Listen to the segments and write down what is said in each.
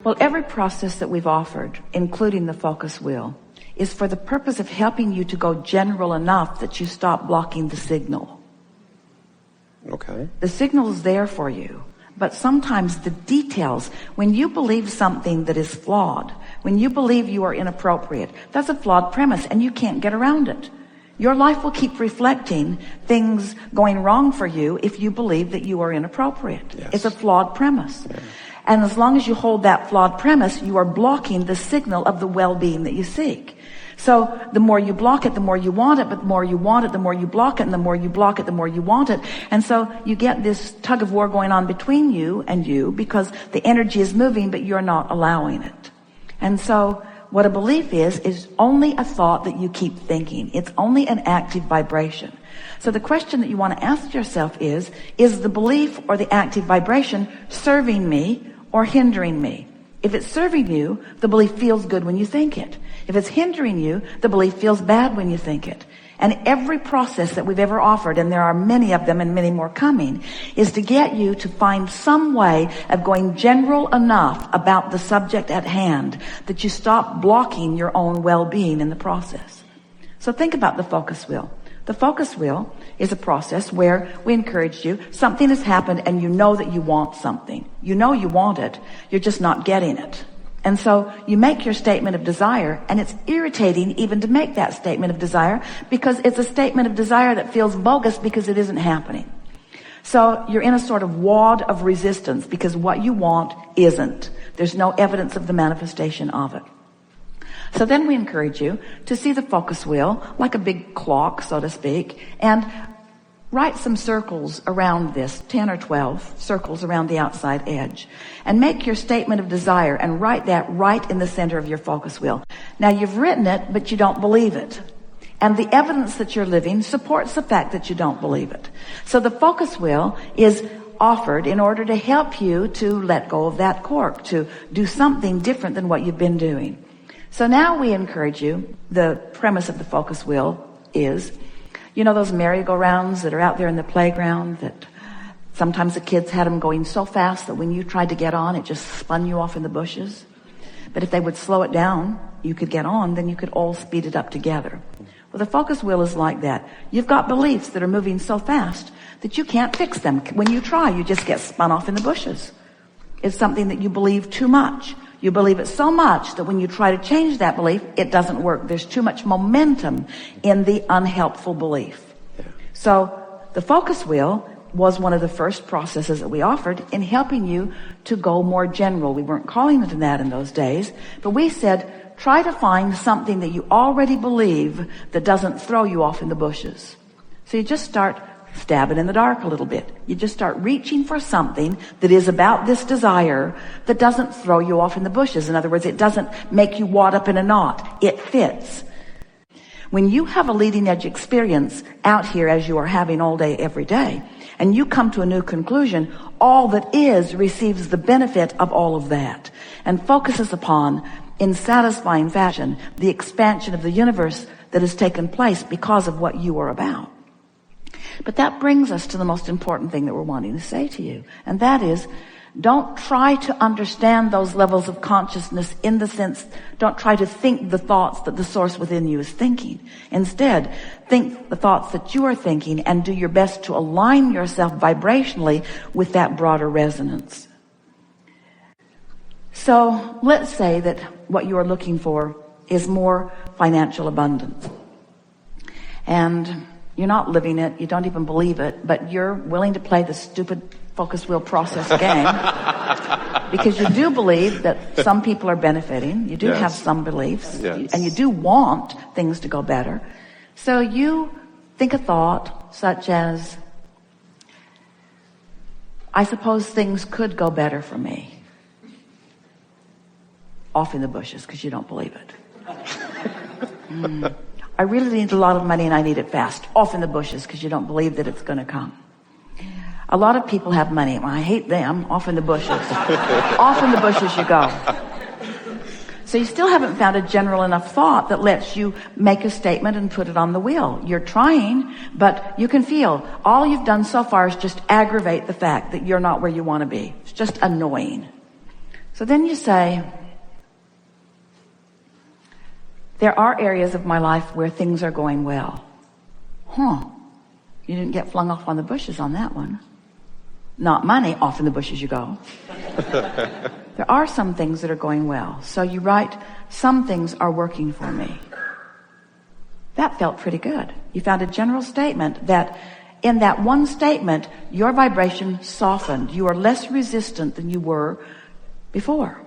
Well, every process that we've offered, including the focus wheel, is for the purpose of helping you to go general enough that you stop blocking the signal. Okay. The signal is there for you, but sometimes the details, when you believe something that is flawed, when you believe you are inappropriate, that's a flawed premise and you can't get around it. Your life will keep reflecting things going wrong for you if you believe that you are inappropriate. Yes. It's a flawed premise. Yeah. And as long as you hold that flawed premise, you are blocking the signal of the well-being that you seek. So the more you block it, the more you want it, but the more you want it, the more you block it, and the more you block it, the more you want it. And so you get this tug of war going on between you and you because the energy is moving, but you're not allowing it. And so what a belief is only a thought that you keep thinking. It's only an active vibration. So the question that you want to ask yourself is the belief or the active vibration serving me or hindering me? If it's serving you, the belief feels good when you think it. If it's hindering you, the belief feels bad when you think it. And every process that we've ever offered, and there are many of them and many more coming, is to get you to find some way of going general enough about the subject at hand that you stop blocking your own well-being in the process. So think about the focus wheel. The focus wheel is a process where we encourage you, something has happened and you know that you want something. You know you want it, you're just not getting it. And so you make your statement of desire, and it's irritating even to make that statement of desire because it's a statement of desire that feels bogus because it isn't happening. So you're in a sort of wad of resistance because what you want isn't. There's no evidence of the manifestation of it. So then we encourage you to see the focus wheel like a big clock, so to speak, and write some circles around this, 10 or 12 circles around the outside edge, and make your statement of desire and write that right in the center of your focus wheel. Now you've written it, but you don't believe it. And the evidence that you're living supports the fact that you don't believe it. So the focus wheel is offered in order to help you to let go of that cork, to do something different than what you've been doing. So now we encourage you, the premise of the focus wheel is, you know those merry-go-rounds that are out there in the playground that sometimes the kids had them going so fast that when you tried to get on, it just spun you off in the bushes? But if they would slow it down, you could get on, then you could all speed it up together. Well, the focus wheel is like that. You've got beliefs that are moving so fast that you can't fix them. When you try, you just get spun off in the bushes. It's something that you believe too much. You believe it so much that when you try to change that belief, it doesn't work. There's too much momentum in the unhelpful belief. So the focus wheel was one of the first processes that we offered in helping you to go more general. We weren't calling it that in those days, but we said, try to find something that you already believe that doesn't throw you off in the bushes. So you just start stabbing in the dark a little bit. You just start reaching for something that is about this desire that doesn't throw you off in the bushes. In other words, it doesn't make you wad up in a knot. It fits. When you have a leading edge experience out here as you are having all day, every day, and you come to a new conclusion, all that is receives the benefit of all of that and focuses upon, in satisfying fashion, the expansion of the universe that has taken place because of what you are about. But that brings us to the most important thing that we're wanting to say to you. And that is, don't try to understand those levels of consciousness in the sense, don't try to think the thoughts that the source within you is thinking. Instead, think the thoughts that you are thinking and do your best to align yourself vibrationally with that broader resonance. So let's say that what you are looking for is more financial abundance. And you're not living it, you don't even believe it, but you're willing to play the stupid focus wheel process game because you do believe that some people are benefiting, you do Yes. have some beliefs, Yes. and you do want things to go better. So you think a thought such as, I suppose things could go better for me. Off in the bushes because you don't believe it. I really need a lot of money and I need it fast. Off in the bushes because you don't believe that it's going to come. A lot of people have money. Well, I hate them. Off in the bushes. Off in the bushes you go. So you still haven't found a general enough thought that lets you make a statement and put it on the wheel. You're trying, but you can feel all you've done so far is just aggravate the fact that you're not where you want to be. It's just annoying. So then you say, there are areas of my life where things are going well. You didn't get flung off on the bushes on that one. Not money, off in the bushes you go. There are some things that are going well. So you write, some things are working for me. That felt pretty good. You found a general statement that in that one statement, your vibration softened. You are less resistant than you were before.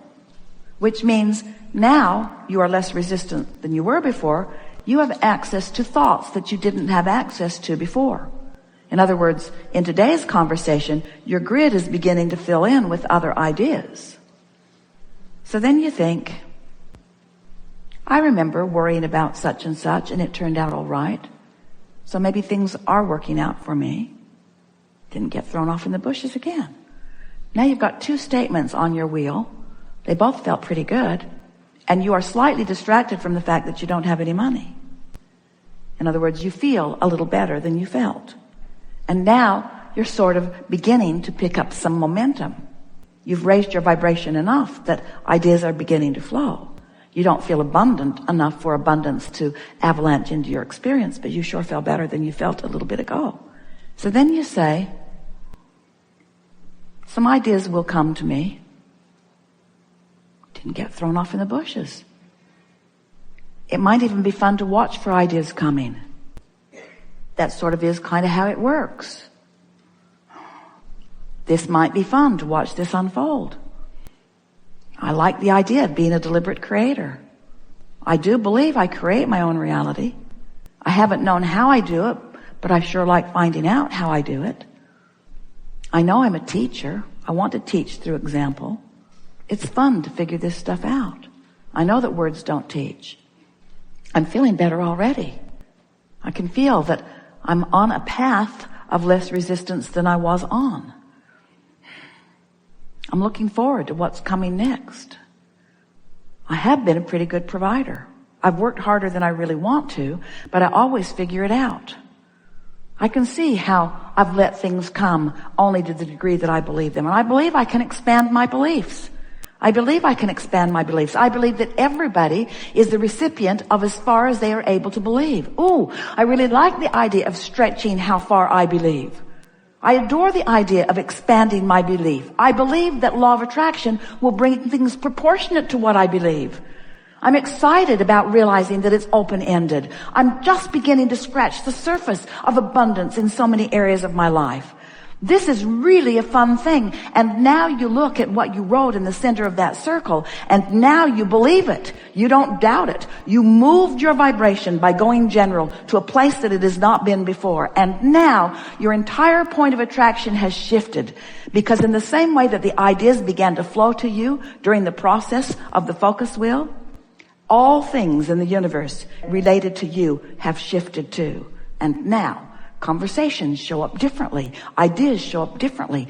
Which means now you are less resistant than you were before. You have access to thoughts that you didn't have access to before. In other words, in today's conversation, your grid is beginning to fill in with other ideas. So then you think, I remember worrying about such and such and it turned out all right. So maybe things are working out for me. Didn't get thrown off in the bushes again. Now you've got two statements on your wheel. They both felt pretty good. And you are slightly distracted from the fact that you don't have any money. In other words, you feel a little better than you felt. And now you're sort of beginning to pick up some momentum. You've raised your vibration enough that ideas are beginning to flow. You don't feel abundant enough for abundance to avalanche into your experience, but you sure feel better than you felt a little bit ago. So then you say, some ideas will come to me. Didn't get thrown off in the bushes. It might even be fun to watch for ideas coming. That sort of is kind of how it works. This might be fun to watch this unfold. I like the idea of being a deliberate creator. I do believe I create my own reality. I haven't known how I do it, but I sure like finding out how I do it. I know I'm a teacher. I want to teach through example. It's fun to figure this stuff out. I know that words don't teach. I'm feeling better already. I can feel that I'm on a path of less resistance than I was on. I'm looking forward to what's coming next. I have been a pretty good provider. I've worked harder than I really want to, but I always figure it out. I can see how I've let things come only to the degree that I believe them. And I believe I can expand my beliefs. I believe I can expand my beliefs. I believe that everybody is the recipient of as far as they are able to believe. Ooh, I really like the idea of stretching how far I believe. I adore the idea of expanding my belief. I believe that law of attraction will bring things proportionate to what I believe. I'm excited about realizing that it's open-ended. I'm just beginning to scratch the surface of abundance in so many areas of my life. This is really a fun thing. And now you look at what you wrote in the center of that circle, and now you believe it. You don't doubt it. You moved your vibration by going general to a place that it has not been before. And now your entire point of attraction has shifted. Because in the same way that the ideas began to flow to you during the process of the focus wheel, all things in the universe related to you have shifted too. And now conversations show up differently. Ideas show up differently.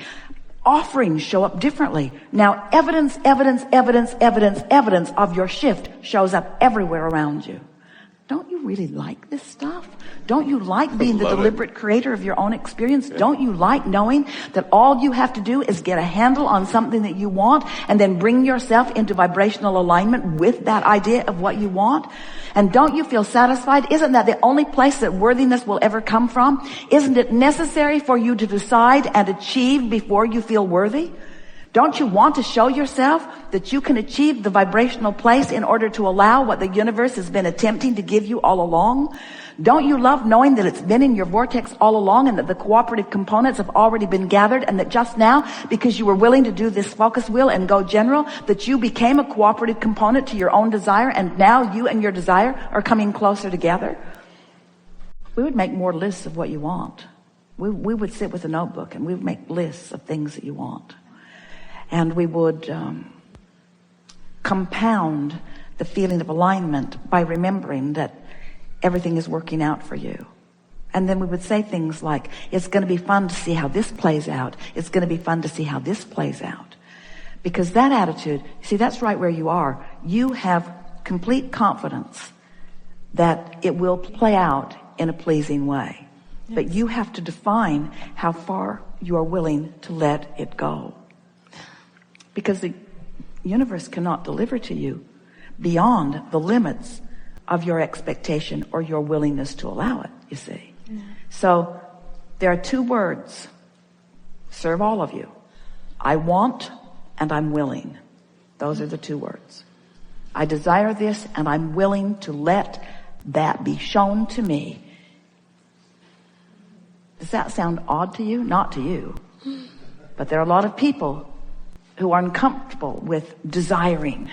Offerings show up differently. Now evidence of your shift shows up everywhere around you. Don't you really like this stuff? Don't you like being the deliberate creator of your own experience? Don't you like knowing that all you have to do is get a handle on something that you want and then bring yourself into vibrational alignment with that idea of what you want? And don't you feel satisfied? Isn't that the only place that worthiness will ever come from? Isn't it necessary for you to decide and achieve before you feel worthy? Don't you want to show yourself that you can achieve the vibrational place in order to allow what the universe has been attempting to give you all along? Don't you love knowing that it's been in your vortex all along and that the cooperative components have already been gathered, and that just now, because you were willing to do this focus wheel and go general, that you became a cooperative component to your own desire, and now you and your desire are coming closer together? We would make more lists of what you want. We would sit with a notebook and we would make lists of things that you want. And we would compound the feeling of alignment by remembering that everything is working out for you. And then we would say things like, it's going to be fun to see how this plays out. It's going to be fun to see how this plays out. Because that attitude, see, that's right where you are. You have complete confidence that it will play out in a pleasing way. Yes. But you have to define how far you are willing to let it go. Because the universe cannot deliver to you beyond the limits of your expectation or your willingness to allow it, you see. So there are two words serve all of you. I want and I'm willing. Those are the two words. I desire this and I'm willing to let that be shown to me. Does that sound odd to you? Not to you. But there are a lot of people who are uncomfortable with desiring.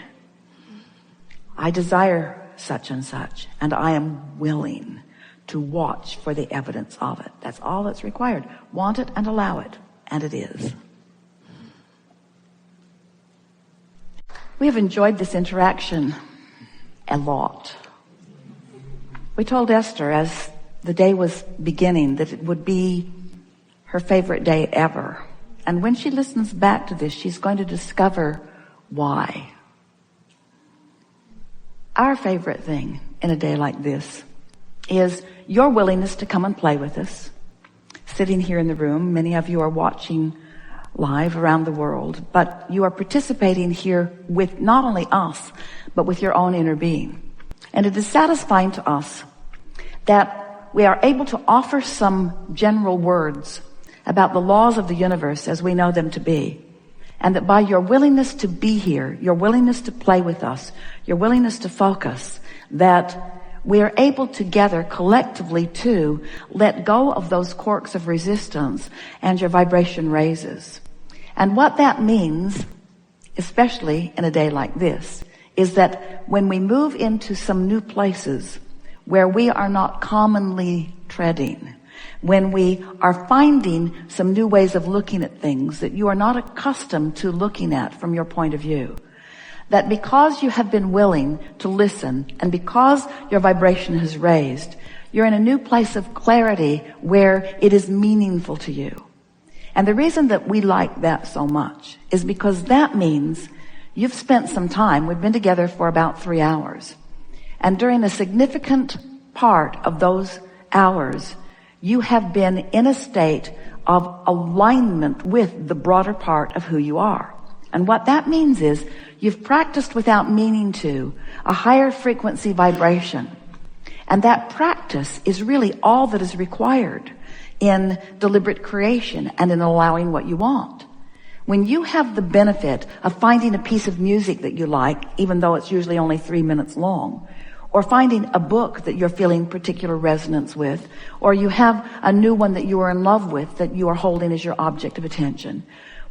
I desire such and such, and I am willing to watch for the evidence of it. That's all that's required. Want it and allow it, and it is. We have enjoyed this interaction a lot. We told Esther as the day was beginning that it would be her favorite day ever. And when she listens back to this, she's going to discover why. Our favorite thing in a day like this is your willingness to come and play with us. Sitting here in the room, many of you are watching live around the world, but you are participating here with not only us, but with your own inner being. And it is satisfying to us that we are able to offer some general words about the laws of the universe as we know them to be. And that by your willingness to be here, your willingness to play with us, your willingness to focus, that we are able together collectively to let go of those corks of resistance and your vibration raises. And what that means, especially in a day like this, is that when we move into some new places where we are not commonly treading, when we are finding some new ways of looking at things that you are not accustomed to looking at from your point of view, that because you have been willing to listen and because your vibration has raised, you're in a new place of clarity where it is meaningful to you. And the reason that we like that so much is because that means you've spent some time. We've been together for about 3 hours. And during a significant part of those hours, you have been in a state of alignment with the broader part of who you are. And what that means is you've practiced without meaning to a higher frequency vibration. And that practice is really all that is required in deliberate creation and in allowing what you want. When you have the benefit of finding a piece of music that you like, even though it's usually only 3 minutes long, or finding a book that you're feeling particular resonance with, or you have a new one that you are in love with that you are holding as your object of attention.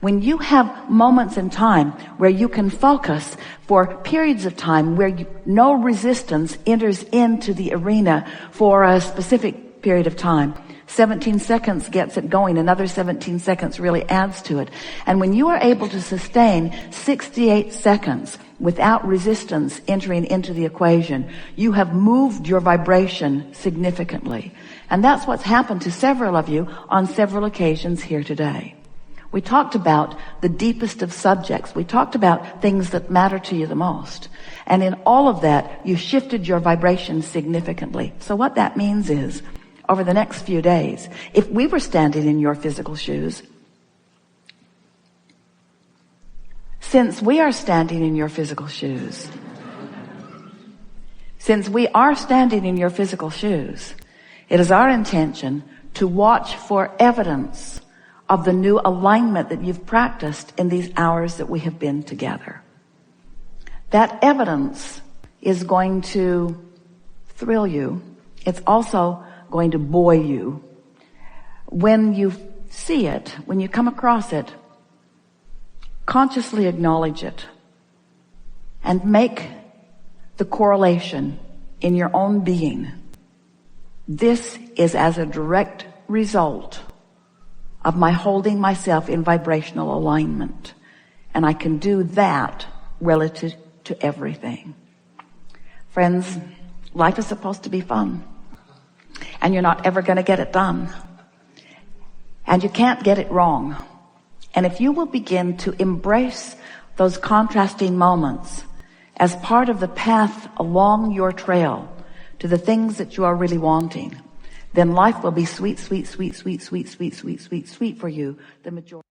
When you have moments in time where you can focus for periods of time where no resistance enters into the arena for a specific period of time, 17 seconds gets it going, another 17 seconds really adds to it. And when you are able to sustain 68 seconds without resistance entering into the equation, you have moved your vibration significantly. And that's what's happened to several of you on several occasions here today. We talked about the deepest of subjects. We talked about things that matter to you the most. And in all of that, you shifted your vibration significantly. So what that means is, over the next few days, if we were standing in your physical shoes, since we are standing in your physical shoes, it is our intention to watch for evidence of the new alignment that you've practiced in these hours that we have been together. That evidence is going to thrill you. It's also going to buoy you. When you see it, when you come across it, consciously acknowledge it and make the correlation in your own being. This is as a direct result of my holding myself in vibrational alignment. And I can do that relative to everything. Friends, life is supposed to be fun. And you're not ever going to get it done. And you can't get it wrong. And if you will begin to embrace those contrasting moments as part of the path along your trail to the things that you are really wanting, then life will be sweet, sweet, sweet, sweet, sweet, sweet, sweet, sweet, sweet for you the majority.